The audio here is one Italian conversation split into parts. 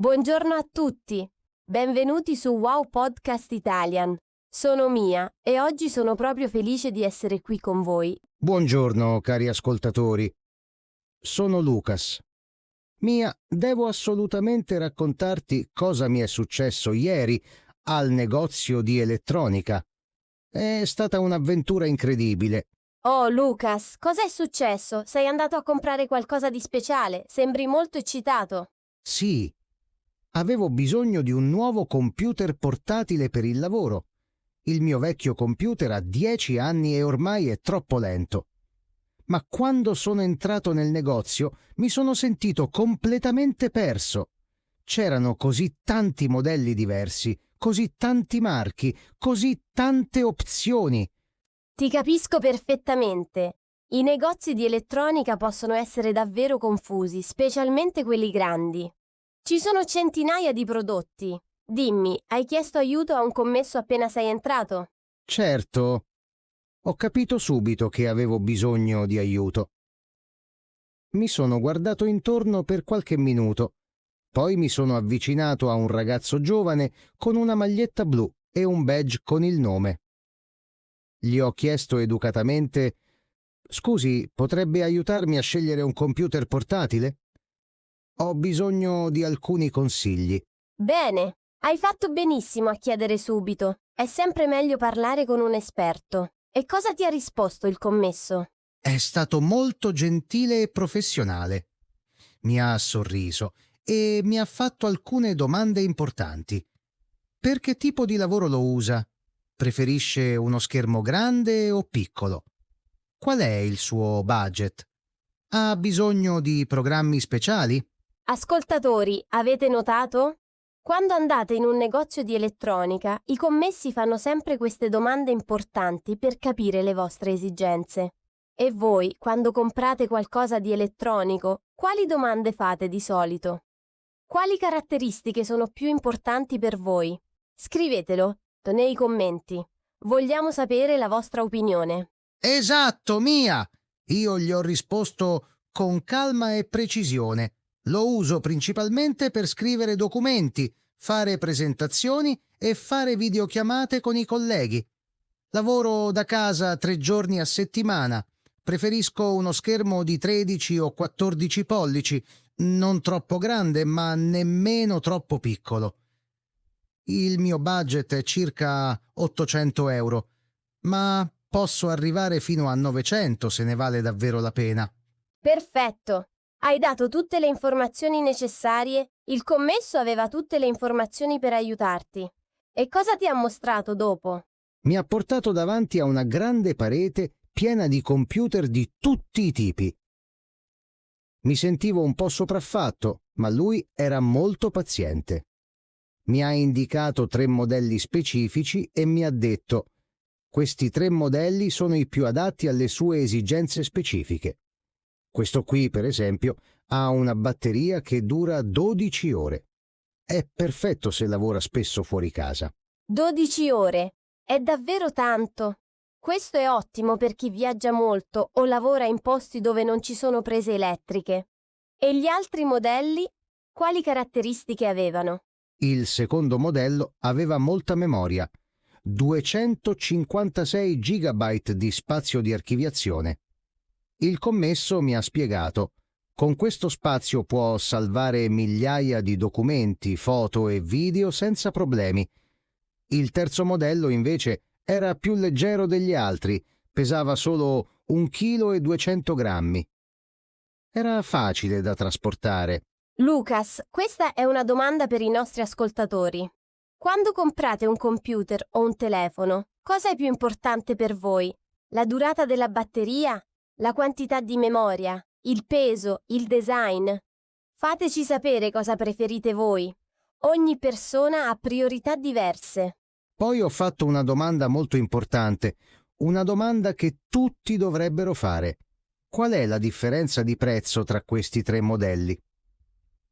Buongiorno a tutti, benvenuti su Wow Podcast Italian. Sono Mia e oggi sono proprio felice di essere qui con voi. Buongiorno cari ascoltatori, sono Lucas. Mia, devo assolutamente raccontarti cosa mi è successo ieri al negozio di elettronica. È stata un'avventura incredibile. Oh Lucas, cos'è successo? Sei andato a comprare qualcosa di speciale? Sembri molto eccitato. Sì, avevo bisogno di un nuovo computer portatile per il lavoro. Il mio vecchio computer ha 10 anni e ormai è troppo lento. Ma quando sono entrato nel negozio mi sono sentito completamente perso. C'erano così tanti modelli diversi, così tanti marchi, così tante opzioni. Ti capisco perfettamente. I negozi di elettronica possono essere davvero confusi, specialmente quelli grandi. Ci sono centinaia di prodotti. Dimmi, hai chiesto aiuto a un commesso appena sei entrato? Certo, ho capito subito che avevo bisogno di aiuto. Mi sono guardato intorno per qualche minuto. Poi mi sono avvicinato a un ragazzo giovane con una maglietta blu e un badge con il nome. Gli ho chiesto educatamente: «Scusi, potrebbe aiutarmi a scegliere un computer portatile? Ho bisogno di alcuni consigli». Bene, hai fatto benissimo a chiedere subito. È sempre meglio parlare con un esperto. E cosa ti ha risposto il commesso? È stato molto gentile e professionale. Mi ha sorriso e mi ha fatto alcune domande importanti. Per che tipo di lavoro lo usa? Preferisce uno schermo grande o piccolo? Qual è il suo budget? Ha bisogno di programmi speciali? Ascoltatori, avete notato? Quando andate in un negozio di elettronica, i commessi fanno sempre queste domande importanti per capire le vostre esigenze. E voi, quando comprate qualcosa di elettronico, quali domande fate di solito? Quali caratteristiche sono più importanti per voi? Scrivetelo nei commenti. Vogliamo sapere la vostra opinione. Esatto, Mia! Io gli ho risposto con calma e precisione. Lo uso principalmente per scrivere documenti, fare presentazioni e fare videochiamate con i colleghi. Lavoro da casa 3 giorni a settimana. Preferisco uno schermo di 13 o 14 pollici, non troppo grande ma nemmeno troppo piccolo. Il mio budget è circa 800 euro, ma posso arrivare fino a 900 se ne vale davvero la pena. Perfetto! Hai dato tutte le informazioni necessarie, il commesso aveva tutte le informazioni per aiutarti. E cosa ti ha mostrato dopo? Mi ha portato davanti a una grande parete piena di computer di tutti i tipi. Mi sentivo un po' sopraffatto, ma lui era molto paziente. Mi ha indicato 3 modelli specifici e mi ha detto: «Questi 3 modelli sono i più adatti alle sue esigenze specifiche. Questo qui, per esempio, ha una batteria che dura 12 ore. È perfetto se lavora spesso fuori casa». 12 ore. È davvero tanto. Questo è ottimo per chi viaggia molto o lavora in posti dove non ci sono prese elettriche. E gli altri modelli? Quali caratteristiche avevano? Il secondo modello aveva molta memoria, 256 GB di spazio di archiviazione. Il commesso mi ha spiegato: «Con questo spazio può salvare migliaia di documenti, foto e video senza problemi». Il terzo modello, invece, era più leggero degli altri, pesava solo 1,2 kg. Era facile da trasportare. Lucas, questa è una domanda per i nostri ascoltatori. Quando comprate un computer o un telefono, cosa è più importante per voi? La durata della batteria? La quantità di memoria? Il peso? Il design? Fateci sapere cosa preferite voi. Ogni persona ha priorità diverse. Poi ho fatto una domanda molto importante, una domanda che tutti dovrebbero fare. Qual è la differenza di prezzo tra questi 3 modelli?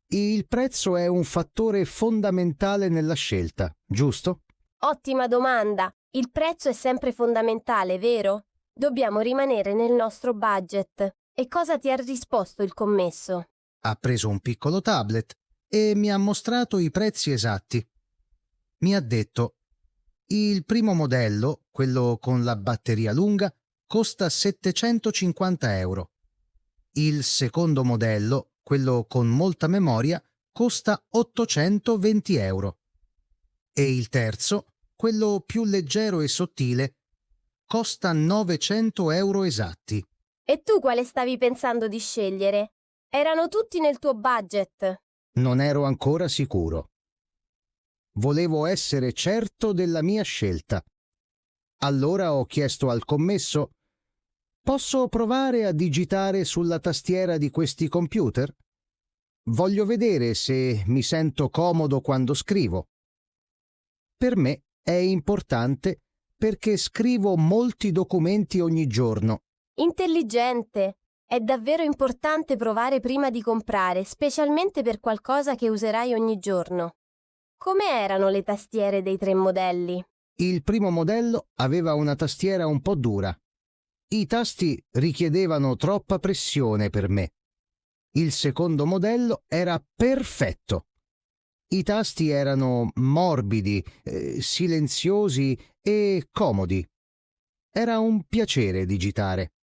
Il prezzo è un fattore fondamentale nella scelta, giusto? Ottima domanda. Il prezzo è sempre fondamentale, vero? Dobbiamo rimanere nel nostro budget. E cosa ti ha risposto il commesso? Ha preso un piccolo tablet e mi ha mostrato i prezzi esatti. Mi ha detto: il primo modello, quello con la batteria lunga, costa 750 euro. Il secondo modello, quello con molta memoria, costa 820 euro. E il terzo, quello più leggero e sottile, costa 900 euro esatti. E tu quale stavi pensando di scegliere? Erano tutti nel tuo budget? Non ero ancora sicuro. Volevo essere certo della mia scelta. Allora ho chiesto al commesso: posso provare a digitare sulla tastiera di questi computer? Voglio vedere se mi sento comodo quando scrivo. Per me è importante perché scrivo molti documenti ogni giorno. Intelligente! È davvero importante provare prima di comprare, specialmente per qualcosa che userai ogni giorno. Come erano le tastiere dei 3 modelli? Il primo modello aveva una tastiera un po' dura. I tasti richiedevano troppa pressione per me. Il secondo modello era perfetto. I tasti erano morbidi, silenziosi e comodi. Era un piacere digitare.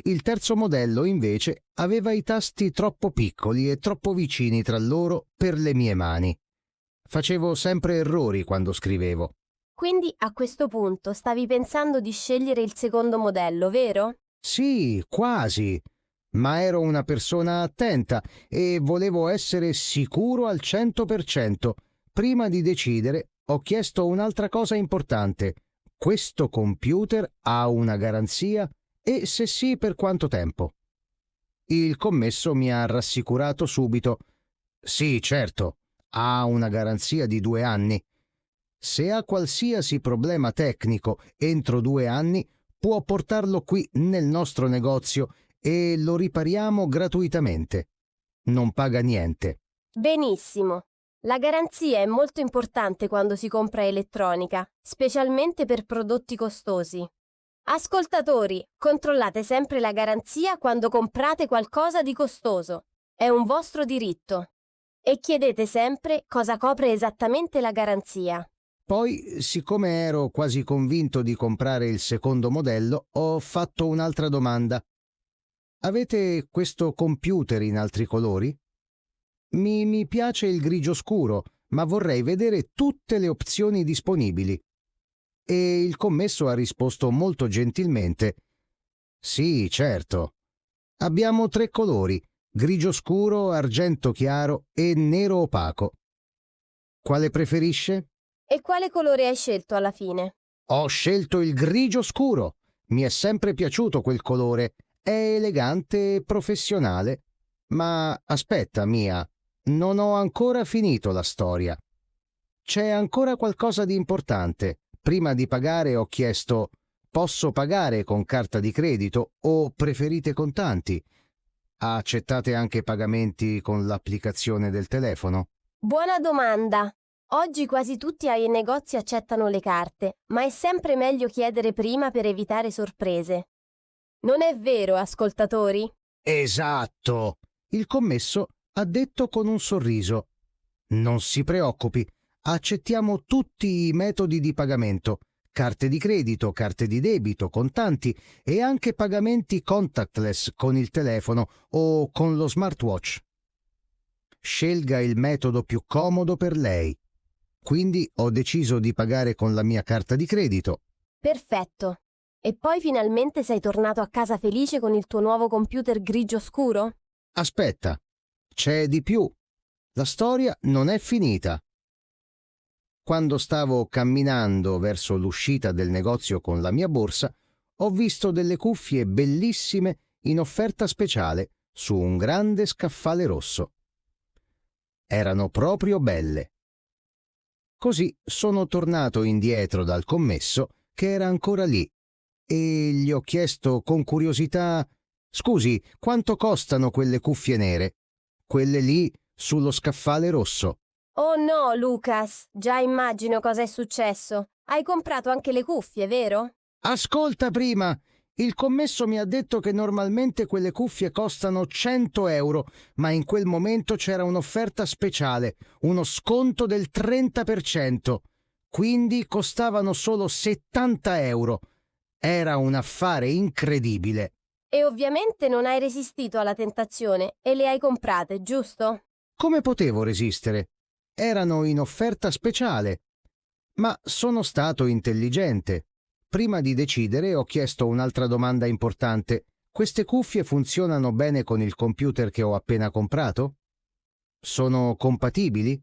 Il terzo modello, invece, aveva i tasti troppo piccoli e troppo vicini tra loro per le mie mani. Facevo sempre errori quando scrivevo. Quindi a questo punto stavi pensando di scegliere il secondo modello, vero? Sì, quasi. Ma ero una persona attenta e volevo essere sicuro al 100%. Prima di decidere, ho chiesto un'altra cosa importante. Questo computer ha una garanzia? E se sì, per quanto tempo? Il commesso mi ha rassicurato subito. Sì, certo, ha una garanzia di 2 anni. Se ha qualsiasi problema tecnico entro 2 anni, può portarlo qui nel nostro negozio e lo ripariamo gratuitamente. Non paga niente. Benissimo. La garanzia è molto importante quando si compra elettronica, specialmente per prodotti costosi. Ascoltatori, controllate sempre la garanzia quando comprate qualcosa di costoso. È un vostro diritto. E chiedete sempre cosa copre esattamente la garanzia. Poi, siccome ero quasi convinto di comprare il secondo modello, ho fatto un'altra domanda. Avete questo computer in altri colori? Mi piace il grigio scuro, ma vorrei vedere tutte le opzioni disponibili. E il commesso ha risposto molto gentilmente: sì, certo. Abbiamo 3 colori: grigio scuro, argento chiaro e nero opaco. Quale preferisce? E quale colore hai scelto alla fine? Ho scelto il grigio scuro. Mi è sempre piaciuto quel colore. È elegante e professionale. Ma aspetta, Mia, non ho ancora finito la storia. C'è ancora qualcosa di importante. Prima di pagare ho chiesto: posso pagare con carta di credito o preferite contanti? Accettate anche pagamenti con l'applicazione del telefono? Buona domanda. Oggi quasi tutti ai negozi accettano le carte, ma è sempre meglio chiedere prima per evitare sorprese. Non è vero, ascoltatori? Esatto! Il commesso ha detto con un sorriso. Non si preoccupi, accettiamo tutti i metodi di pagamento: carte di credito, carte di debito, contanti e anche pagamenti contactless con il telefono o con lo smartwatch. Scelga il metodo più comodo per lei. Quindi ho deciso di pagare con la mia carta di credito. Perfetto. E poi finalmente sei tornato a casa felice con il tuo nuovo computer grigio scuro? Aspetta, c'è di più. La storia non è finita. Quando stavo camminando verso l'uscita del negozio con la mia borsa, ho visto delle cuffie bellissime in offerta speciale su un grande scaffale rosso. Erano proprio belle. Così sono tornato indietro dal commesso, che era ancora lì, e gli ho chiesto con curiosità: scusi, quanto costano quelle cuffie nere? Quelle lì sullo scaffale rosso. Oh no, Lucas, già immagino cosa è successo. Hai comprato anche le cuffie, vero? Ascolta prima! Il commesso mi ha detto che normalmente quelle cuffie costano 100 euro, ma in quel momento c'era un'offerta speciale, uno sconto del 30%, quindi costavano solo 70 euro. Era un affare incredibile. E ovviamente non hai resistito alla tentazione e le hai comprate, giusto? Come potevo resistere? Erano in offerta speciale. Ma sono stato intelligente. Prima di decidere ho chiesto un'altra domanda importante. Queste cuffie funzionano bene con il computer che ho appena comprato? Sono compatibili?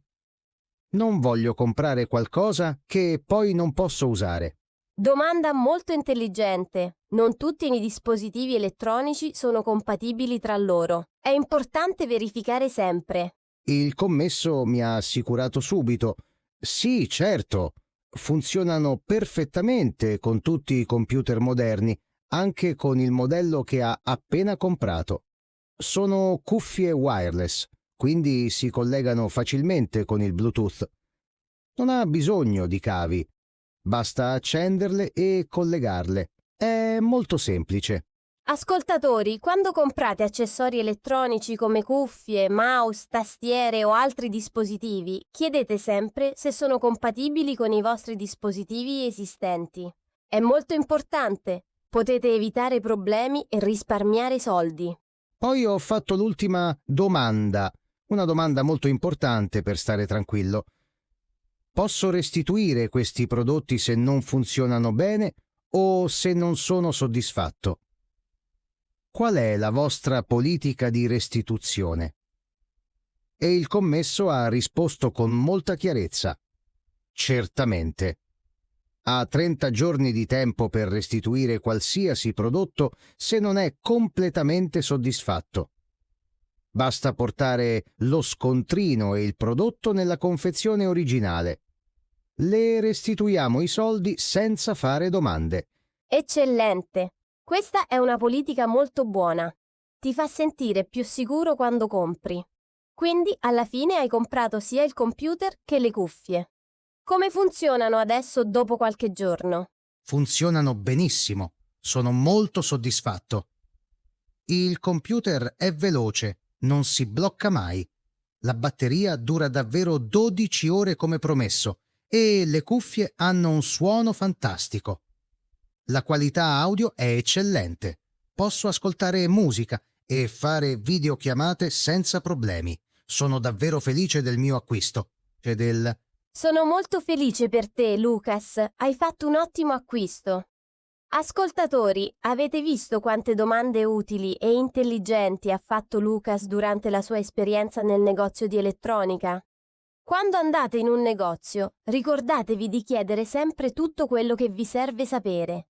Non voglio comprare qualcosa che poi non posso usare. Domanda molto intelligente. Non tutti i dispositivi elettronici sono compatibili tra loro. È importante verificare sempre. Il commesso mi ha assicurato subito. Sì, certo. Funzionano perfettamente con tutti i computer moderni, anche con il modello che ha appena comprato. Sono cuffie wireless, quindi si collegano facilmente con il Bluetooth. Non ha bisogno di cavi. Basta accenderle e collegarle. È molto semplice. Ascoltatori, quando comprate accessori elettronici come cuffie, mouse, tastiere o altri dispositivi, chiedete sempre se sono compatibili con i vostri dispositivi esistenti. È molto importante. Potete evitare problemi e risparmiare soldi. Poi ho fatto l'ultima domanda, una domanda molto importante per stare tranquillo. Posso restituire questi prodotti se non funzionano bene o se non sono soddisfatto? Qual è la vostra politica di restituzione? E il commesso ha risposto con molta chiarezza. Certamente. Ha 30 giorni di tempo per restituire qualsiasi prodotto se non è completamente soddisfatto. Basta portare lo scontrino e il prodotto nella confezione originale. Le restituiamo i soldi senza fare domande. Eccellente! Questa è una politica molto buona. Ti fa sentire più sicuro quando compri. Quindi alla fine hai comprato sia il computer che le cuffie. Come funzionano adesso dopo qualche giorno? Funzionano benissimo. Sono molto soddisfatto. Il computer è veloce, non si blocca mai. La batteria dura davvero 12 ore come promesso e le cuffie hanno un suono fantastico. La qualità audio è eccellente. Posso ascoltare musica e fare videochiamate senza problemi. Sono davvero felice del mio acquisto. Sono molto felice per te, Lucas. Hai fatto un ottimo acquisto. Ascoltatori, avete visto quante domande utili e intelligenti ha fatto Lucas durante la sua esperienza nel negozio di elettronica? Quando andate in un negozio, ricordatevi di chiedere sempre tutto quello che vi serve sapere.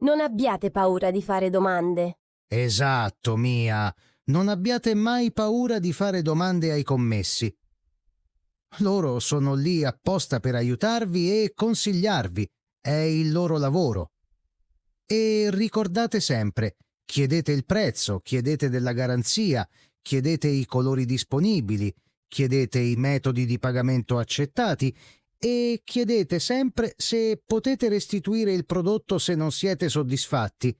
Non abbiate paura di fare domande. Esatto, Mia. Non abbiate mai paura di fare domande ai commessi. Loro sono lì apposta per aiutarvi e consigliarvi. È il loro lavoro. E ricordate sempre, chiedete il prezzo, chiedete della garanzia, chiedete i colori disponibili, chiedete i metodi di pagamento accettati e chiedete sempre se potete restituire il prodotto se non siete soddisfatti.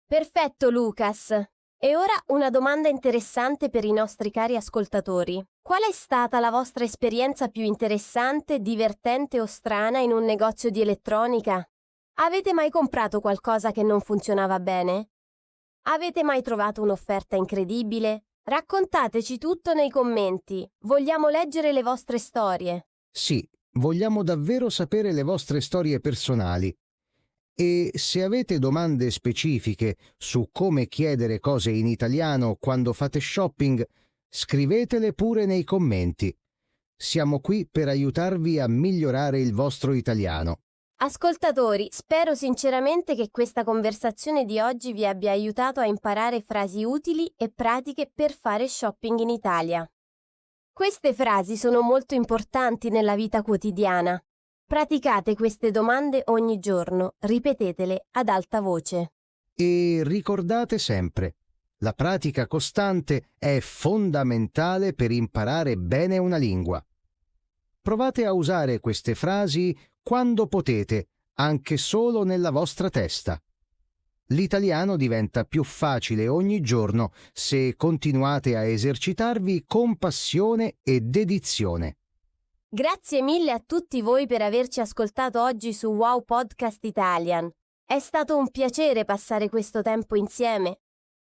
Perfetto, Lucas. E ora una domanda interessante per i nostri cari ascoltatori. Qual è stata la vostra esperienza più interessante, divertente o strana in un negozio di elettronica? Avete mai comprato qualcosa che non funzionava bene? Avete mai trovato un'offerta incredibile? Raccontateci tutto nei commenti. Vogliamo leggere le vostre storie. Sì, vogliamo davvero sapere le vostre storie personali. E se avete domande specifiche su come chiedere cose in italiano quando fate shopping, scrivetele pure nei commenti. Siamo qui per aiutarvi a migliorare il vostro italiano. Ascoltatori, spero sinceramente che questa conversazione di oggi vi abbia aiutato a imparare frasi utili e pratiche per fare shopping in Italia. Queste frasi sono molto importanti nella vita quotidiana. Praticate queste domande ogni giorno, ripetetele ad alta voce. E ricordate sempre, la pratica costante è fondamentale per imparare bene una lingua. Provate a usare queste frasi quando potete, anche solo nella vostra testa. L'italiano diventa più facile ogni giorno se continuate a esercitarvi con passione e dedizione. Grazie mille a tutti voi per averci ascoltato oggi su Wow Podcast Italian. È stato un piacere passare questo tempo insieme.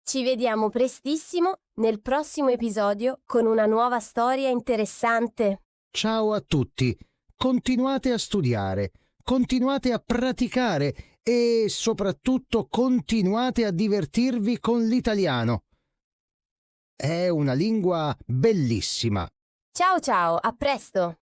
Ci vediamo prestissimo nel prossimo episodio con una nuova storia interessante. Ciao a tutti, continuate a studiare, continuate a praticare e soprattutto continuate a divertirvi con l'italiano. È una lingua bellissima. Ciao ciao, a presto!